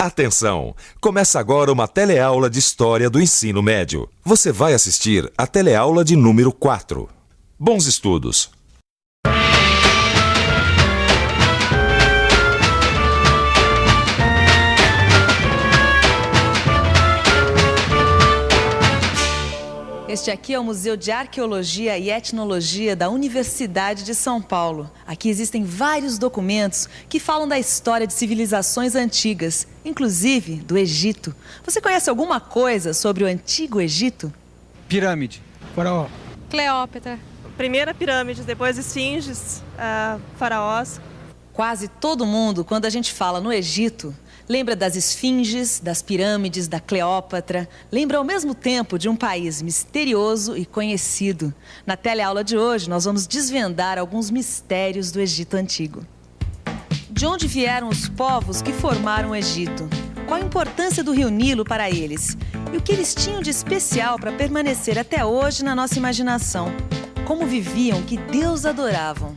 Atenção! Começa agora uma teleaula de História do Ensino Médio. Você vai assistir a teleaula de número 4. Bons estudos! Este aqui é o Museu de Arqueologia e Etnologia da Universidade de São Paulo. Aqui existem vários documentos que falam da história de civilizações antigas, inclusive do Egito. Você conhece alguma coisa sobre o Antigo Egito? Pirâmide. Faraó. Cleópatra. Primeira pirâmide, depois esfinges, faraós. Quase todo mundo, quando a gente fala no Egito, lembra das esfinges, das pirâmides, da Cleópatra. Lembra ao mesmo tempo de um país misterioso e conhecido. Na teleaula de hoje, nós vamos desvendar alguns mistérios do Egito Antigo. De onde vieram os povos que formaram o Egito? Qual a importância do rio Nilo para eles? E o que eles tinham de especial para permanecer até hoje na nossa imaginação? Como viviam, que Deus adoravam?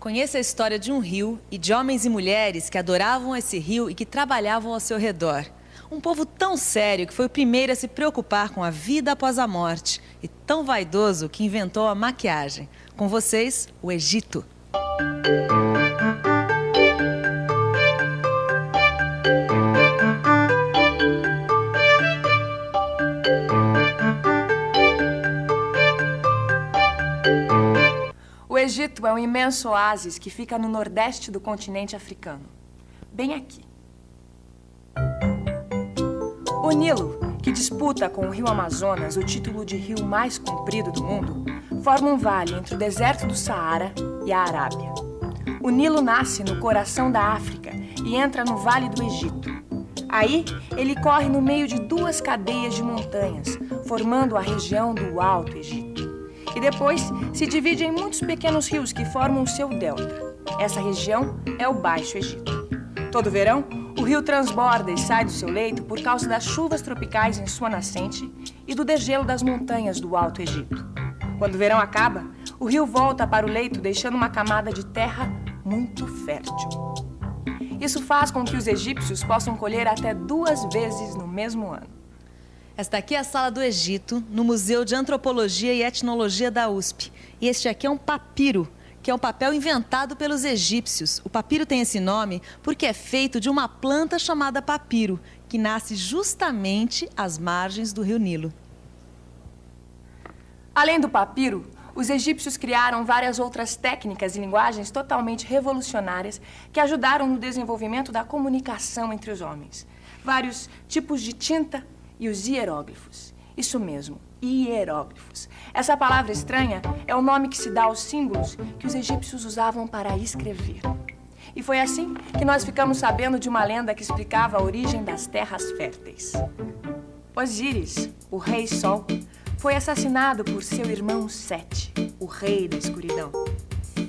Conheça a história de um rio e de homens e mulheres que adoravam esse rio e que trabalhavam ao seu redor. Um povo tão sério que foi o primeiro a se preocupar com a vida após a morte e tão vaidoso que inventou a maquiagem. Com vocês, o Egito. O Egito é um imenso oásis que fica no nordeste do continente africano, bem aqui. O Nilo, que disputa com o rio Amazonas o título de rio mais comprido do mundo, forma um vale entre o deserto do Saara e a Arábia. O Nilo nasce no coração da África e entra no Vale do Egito. Aí, ele corre no meio de duas cadeias de montanhas, formando a região do Alto Egito. E depois se divide em muitos pequenos rios que formam o seu delta. Essa região é o Baixo Egito. Todo verão, o rio transborda e sai do seu leito por causa das chuvas tropicais em sua nascente e do degelo das montanhas do Alto Egito. Quando o verão acaba, o rio volta para o leito, deixando uma camada de terra muito fértil. Isso faz com que os egípcios possam colher até 2 vezes no mesmo ano. Esta aqui é a Sala do Egito, no Museu de Antropologia e Etnologia da USP. E este aqui é um papiro, que é um papel inventado pelos egípcios. O papiro tem esse nome porque é feito de uma planta chamada papiro, que nasce justamente às margens do rio Nilo. Além do papiro, os egípcios criaram várias outras técnicas e linguagens totalmente revolucionárias que ajudaram no desenvolvimento da comunicação entre os homens. Vários tipos de tinta e os hieróglifos. Isso mesmo, hieróglifos. Essa palavra estranha é o nome que se dá aos símbolos que os egípcios usavam para escrever. E foi assim que nós ficamos sabendo de uma lenda que explicava a origem das terras férteis. Osíris, o rei Sol, foi assassinado por seu irmão Sete, o rei da escuridão.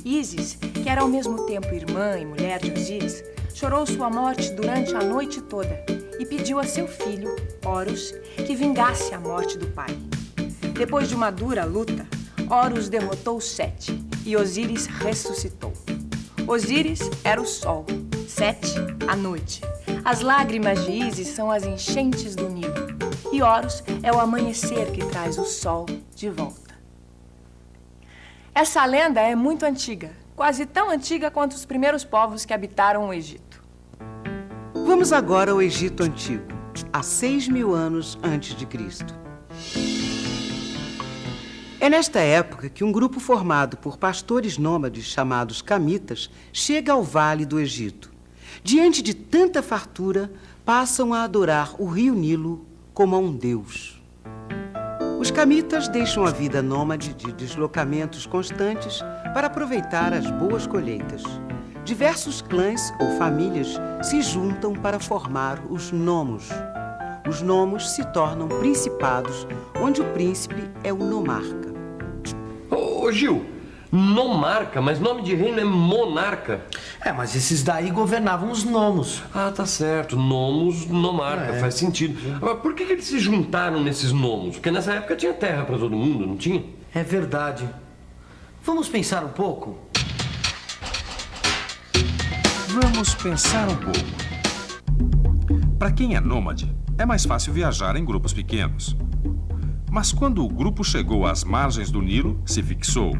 Ísis, que era ao mesmo tempo irmã e mulher de Osíris, chorou sua morte durante a noite toda e pediu a seu filho, Horus, que vingasse a morte do pai. Depois de uma dura luta, Horus derrotou Sete e Osíris ressuscitou. Osíris era o sol, Sete, a noite. As lágrimas de Ísis são as enchentes do Nilo. E Horus é o amanhecer que traz o sol de volta. Essa lenda é muito antiga, quase tão antiga quanto os primeiros povos que habitaram o Egito. Vamos agora ao Egito Antigo, há 6.000 anos antes de Cristo. É nesta época que um grupo formado por pastores nômades chamados camitas chega ao Vale do Egito. Diante de tanta fartura, passam a adorar o rio Nilo como a um deus. Os camitas deixam a vida nômade de deslocamentos constantes para aproveitar as boas colheitas. Diversos clãs ou famílias se juntam para formar os nomos. Os nomos se tornam principados, onde o príncipe é o nomarca. Ô Gil, nomarca, mas nome de reino é monarca. Mas esses daí governavam os nomos. Ah, tá certo. Nomos, nomarca, faz sentido. Agora, por que eles se juntaram nesses nomos? Porque nessa época tinha terra para todo mundo, não tinha? É verdade. Vamos pensar um pouco? Vamos pensar um pouco. Para quem é nômade, é mais fácil viajar em grupos pequenos. Mas quando o grupo chegou às margens do Nilo, se fixou.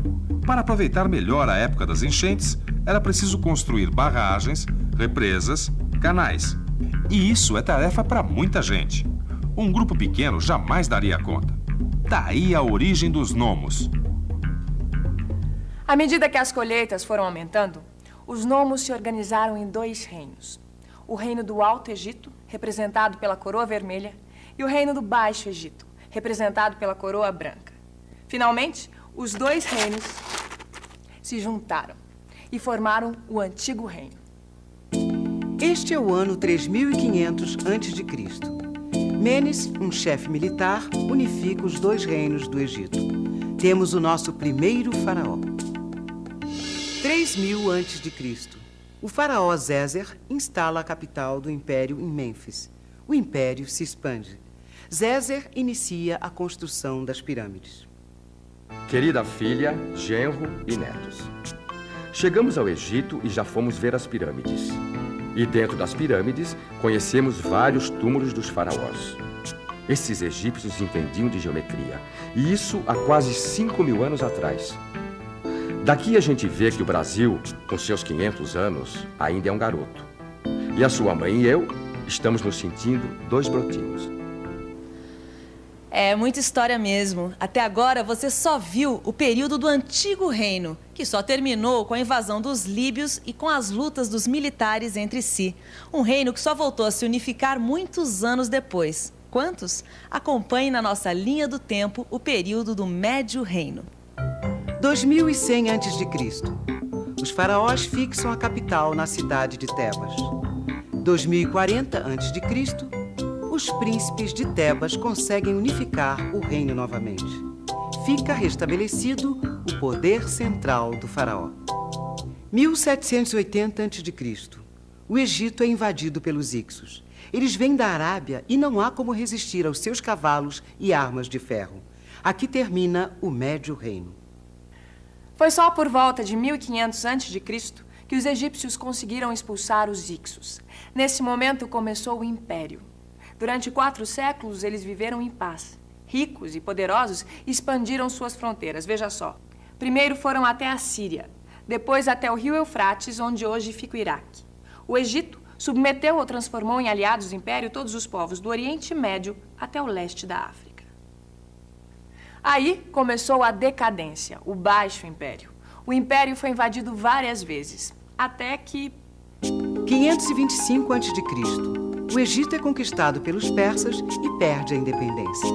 Para aproveitar melhor a época das enchentes, era preciso construir barragens, represas, canais. E isso é tarefa para muita gente. Um grupo pequeno jamais daria conta. Daí a origem dos nomos. À medida que as colheitas foram aumentando, os nomos se organizaram em 2 reinos. O reino do Alto Egito, representado pela coroa vermelha, e o reino do Baixo Egito, representado pela coroa branca. Finalmente, os 2 reinos se juntaram e formaram o Antigo Reino. Este é o ano 3500 a.C. Menes, um chefe militar, unifica os 2 reinos do Egito. Temos o nosso primeiro faraó. 3000 a.C. O faraó Djeser instala a capital do império em Mênfis. O império se expande. Djeser inicia a construção das pirâmides. Querida filha, genro e netos. Chegamos ao Egito e já fomos ver as pirâmides. E dentro das pirâmides, conhecemos vários túmulos dos faraós. Esses egípcios entendiam de geometria, e isso há quase 5.000 anos atrás. Daqui a gente vê que o Brasil, com seus 500 anos, ainda é um garoto. E a sua mãe e eu estamos nos sentindo 2 brotinhos. É muita história mesmo. Até agora você só viu o período do Antigo Reino, que só terminou com a invasão dos líbios e com as lutas dos militares entre si. Um reino que só voltou a se unificar muitos anos depois. Quantos? Acompanhe na nossa linha do tempo o período do Médio Reino. 2100 a.C. Os faraós fixam a capital na cidade de Tebas. 2040 a.C., os príncipes de Tebas conseguem unificar o reino novamente. Fica restabelecido o poder central do faraó. 1780 a.C., o Egito é invadido pelos Hicsos. Eles vêm da Arábia e não há como resistir aos seus cavalos e armas de ferro. Aqui termina o Médio Reino. Foi só por volta de 1500 a.C. que os egípcios conseguiram expulsar os Hicsos. Nesse momento começou o Império. Durante 4 séculos, eles viveram em paz. Ricos e poderosos expandiram suas fronteiras. Veja só. Primeiro foram até a Síria, depois até o rio Eufrates, onde hoje fica o Iraque. O Egito submeteu ou transformou em aliados do Império todos os povos do Oriente Médio até o leste da África. Aí começou a decadência, o Baixo Império. O Império foi invadido várias vezes, até que... 525 a.C., o Egito é conquistado pelos persas e perde a independência.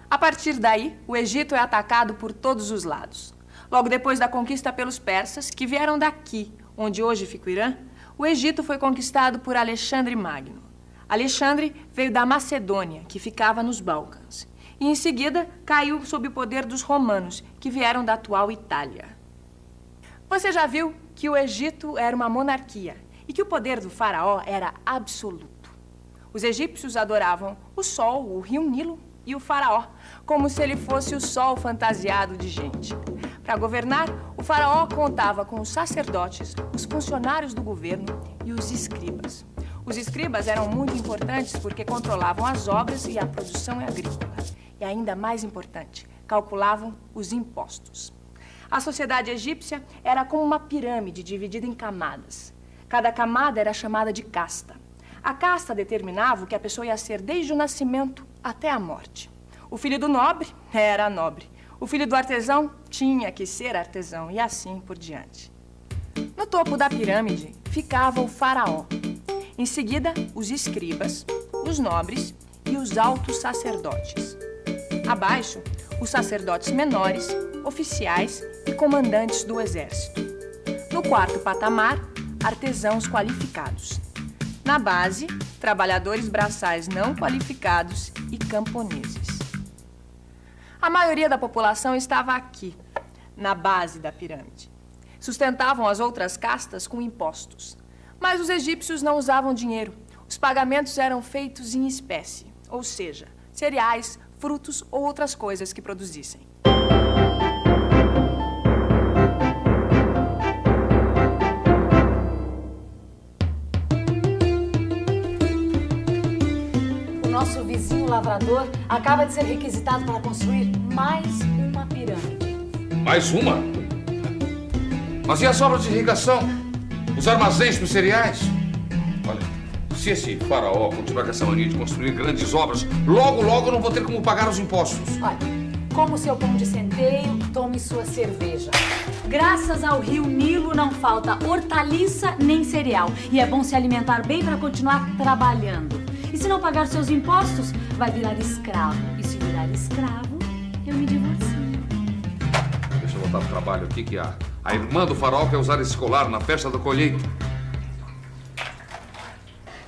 A partir daí, o Egito é atacado por todos os lados. Logo depois da conquista pelos persas, que vieram daqui, onde hoje fica o Irã, o Egito foi conquistado por Alexandre Magno. Alexandre veio da Macedônia, que ficava nos Balcãs. E, em seguida, caiu sob o poder dos romanos, que vieram da atual Itália. Você já viu que o Egito era uma monarquia e que o poder do faraó era absoluto. Os egípcios adoravam o sol, o rio Nilo e o faraó, como se ele fosse o sol fantasiado de gente. Para governar, o faraó contava com os sacerdotes, os funcionários do governo e os escribas. Os escribas eram muito importantes porque controlavam as obras e a produção agrícola. E ainda mais importante, calculavam os impostos. A sociedade egípcia era como uma pirâmide dividida em camadas. Cada camada era chamada de casta. A casta determinava o que a pessoa ia ser desde o nascimento até a morte. O filho do nobre era nobre. O filho do artesão tinha que ser artesão e assim por diante. No topo da pirâmide ficava o faraó. Em seguida, os escribas, os nobres e os altos sacerdotes. Abaixo, os sacerdotes menores, oficiais e comandantes do exército. No quarto patamar, artesãos qualificados. Na base, trabalhadores braçais não qualificados e camponeses. A maioria da população estava aqui, na base da pirâmide. Sustentavam as outras castas com impostos. Mas os egípcios não usavam dinheiro. Os pagamentos eram feitos em espécie, ou seja, cereais, frutos ou outras coisas que produzissem. lavrador acaba de ser requisitado para construir mais uma pirâmide. Mais uma? Mas e as obras de irrigação? Os armazéns para os cereais? Olha, se esse faraó continuar com essa mania de construir grandes obras, logo eu não vou ter como pagar os impostos. Olha, como seu pão de centeio, tome sua cerveja. Graças ao rio Nilo não falta hortaliça nem cereal. E é bom se alimentar bem para continuar trabalhando. E se não pagar seus impostos, vai virar escravo. E se virar escravo, eu me divorcio. Deixa eu voltar pro trabalho aqui, que a irmã do faraó quer usar esse colar na festa da colheita.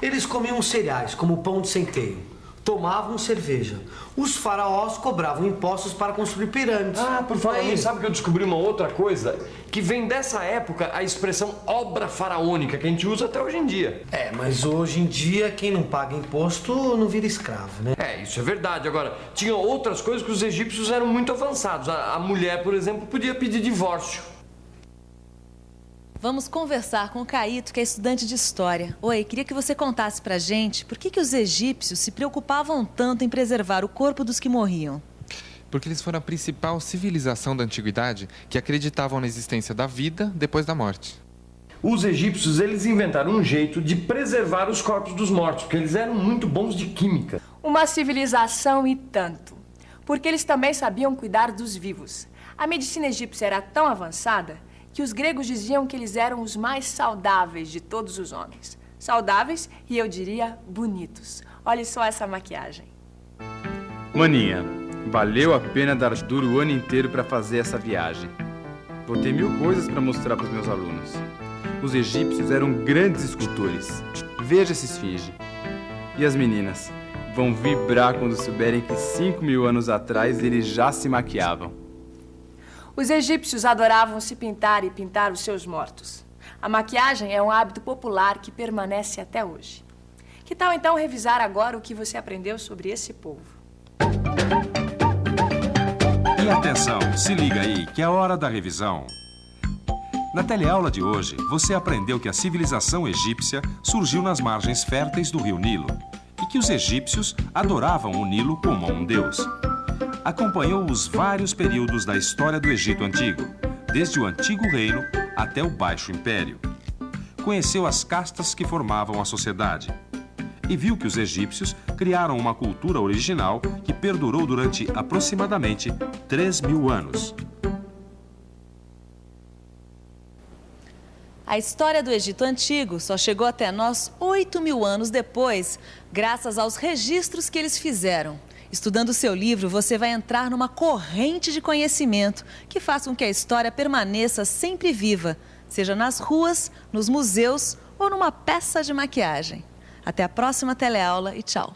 Eles comiam cereais, como pão de centeio. Tomavam cerveja. Os faraós cobravam impostos para construir pirâmides. Ah, por falar nisso, sabe que eu descobri uma outra coisa? Que vem dessa época a expressão obra faraônica, que a gente usa até hoje em dia. É, mas hoje em dia, quem não paga imposto não vira escravo, né? É, isso é verdade. Agora, tinha outras coisas que os egípcios eram muito avançados. A mulher, por exemplo, podia pedir divórcio. Vamos conversar com o Caíto, que é estudante de história. Oi, queria que você contasse pra gente por que os egípcios se preocupavam tanto em preservar o corpo dos que morriam. Porque eles foram a principal civilização da antiguidade que acreditavam na existência da vida depois da morte. Os egípcios, eles inventaram um jeito de preservar os corpos dos mortos, porque eles eram muito bons de química. Uma civilização e tanto. Porque eles também sabiam cuidar dos vivos. A medicina egípcia era tão avançada que os gregos diziam que eles eram os mais saudáveis de todos os homens. Saudáveis e, eu diria, bonitos. Olhe só essa maquiagem. Maninha, valeu a pena dar duro o ano inteiro para fazer essa viagem. Vou ter 1000 coisas para mostrar para os meus alunos. Os egípcios eram grandes escultores. Veja essa esfinge. E as meninas vão vibrar quando souberem que 5000 anos atrás eles já se maquiavam. Os egípcios adoravam se pintar e pintar os seus mortos. A maquiagem é um hábito popular que permanece até hoje. Que tal então revisar agora o que você aprendeu sobre esse povo? E atenção, se liga aí que é hora da revisão. Na teleaula de hoje, você aprendeu que a civilização egípcia surgiu nas margens férteis do rio Nilo e que os egípcios adoravam o Nilo como um deus. Acompanhou os vários períodos da história do Egito Antigo, desde o Antigo Reino até o Baixo Império. Conheceu as castas que formavam a sociedade e viu que os egípcios criaram uma cultura original que perdurou durante aproximadamente 3000 anos. A história do Egito Antigo só chegou até nós 8000 anos depois, graças aos registros que eles fizeram. Estudando o seu livro, você vai entrar numa corrente de conhecimento que faz com que a história permaneça sempre viva, seja nas ruas, nos museus ou numa peça de maquiagem. Até a próxima teleaula e tchau!